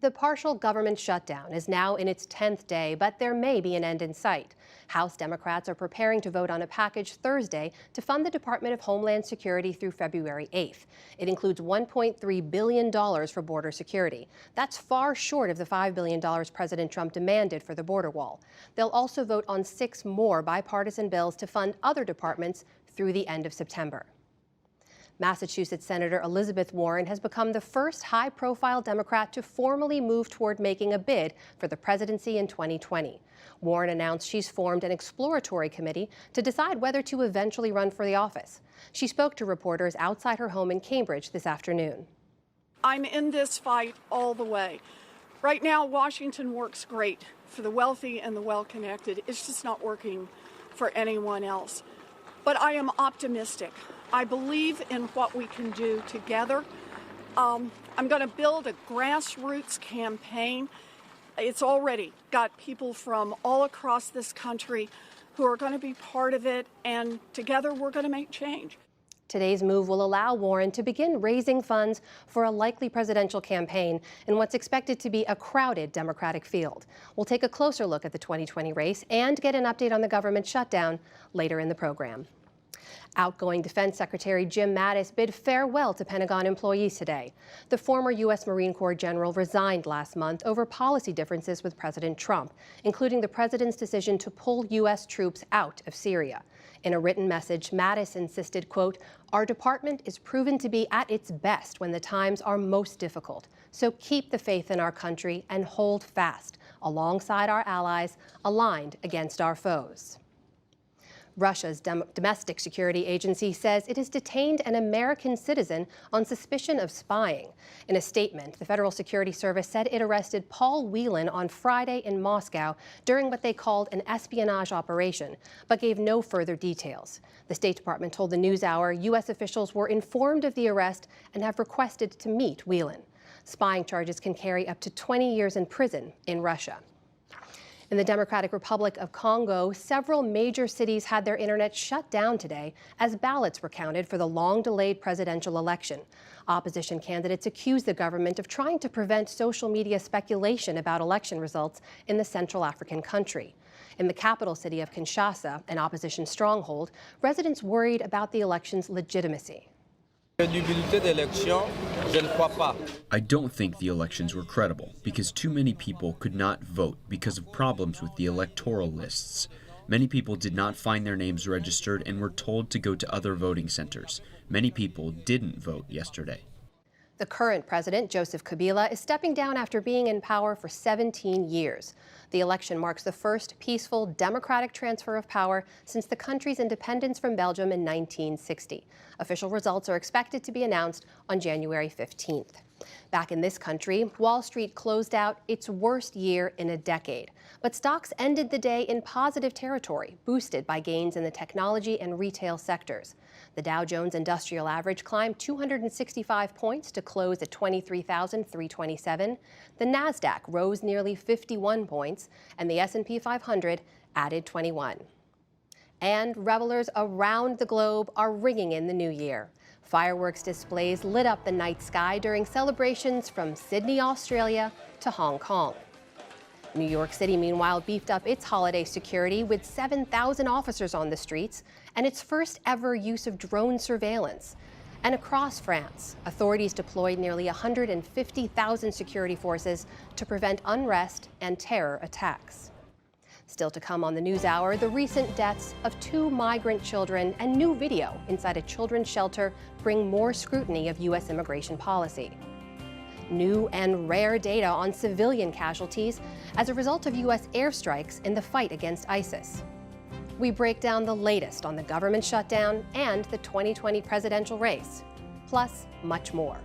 The partial government shutdown is now in its 10th day, but there may be an end in sight. House Democrats are preparing to vote on a package Thursday to fund the Department of Homeland Security through February 8th. It includes $1.3 billion for border security. That's far short of the $5 billion President Trump demanded for the border wall. They'll also vote on 6 more bipartisan bills to fund other departments through the end of September. Massachusetts Senator Elizabeth Warren has become the first high-profile Democrat to formally move toward making a bid for the presidency in 2020. Warren announced she's formed an exploratory committee to decide whether to eventually run for the office. She spoke to reporters outside her home in Cambridge this afternoon. I'm in this fight all the way. Right now, Washington works great for the wealthy and the well-connected. It's just not working for anyone else. But I am optimistic. I believe in what we can do together. I'm going to build a grassroots campaign. It's already got people from all across this country who are going to be part of it, and together we're going to make change. Today's move will allow Warren to begin raising funds for a likely presidential campaign in what's expected to be a crowded Democratic field. We'll take a closer look at the 2020 race and get an update on the government shutdown later in the program. Outgoing Defense Secretary Jim Mattis bid farewell to Pentagon employees today. The former U.S. Marine Corps general resigned last month over policy differences with President Trump, including the president's decision to pull U.S. troops out of Syria. In a written message, Mattis insisted, quote, "Our department is proven to be at its best when the times are most difficult. So keep the faith in our country and hold fast, alongside our allies, aligned against our foes." Russia's domestic security agency says it has detained an American citizen on suspicion of spying. In a statement, the Federal Security Service said it arrested Paul Whelan on Friday in Moscow during what they called an espionage operation, but gave no further details. The State Department told the NewsHour U.S. officials were informed of the arrest and have requested to meet Whelan. Spying charges can carry up to 20 years in prison in Russia. In the Democratic Republic of Congo, several major cities had their internet shut down today as ballots were counted for the long-delayed presidential election. Opposition candidates accused the government of trying to prevent social media speculation about election results in the Central African country. In the capital city of Kinshasa, an opposition stronghold, residents worried about the election's legitimacy. I don't think the elections were credible because too many people could not vote because of problems with the electoral lists. Many people did not find their names registered and were told to go to other voting centers. Many people didn't vote yesterday. The current president, Joseph Kabila, is stepping down after being in power for 17 years. The election marks the first peaceful democratic transfer of power since the country's independence from Belgium in 1960. Official results are expected to be announced on January 15th. Back in this country, Wall Street closed out its worst year in a decade. But stocks ended the day in positive territory, boosted by gains in the technology and retail sectors. The Dow Jones Industrial Average climbed 265 points to close at 23,327. The Nasdaq rose nearly 51 points, and the S&P 500 added 21. And revelers around the globe are ringing in the new year. Fireworks displays lit up the night sky during celebrations from Sydney, Australia to Hong Kong. New York City, meanwhile, beefed up its holiday security with 7,000 officers on the streets and its first ever use of drone surveillance. And across France, authorities deployed nearly 150,000 security forces to prevent unrest and terror attacks. Still to come on the NewsHour, the recent deaths of 2 migrant children and new video inside a children's shelter bring more scrutiny of U.S. immigration policy. New and rare data on civilian casualties as a result of U.S. airstrikes in the fight against ISIS. We break down the latest on the government shutdown and the 2020 presidential race, plus much more.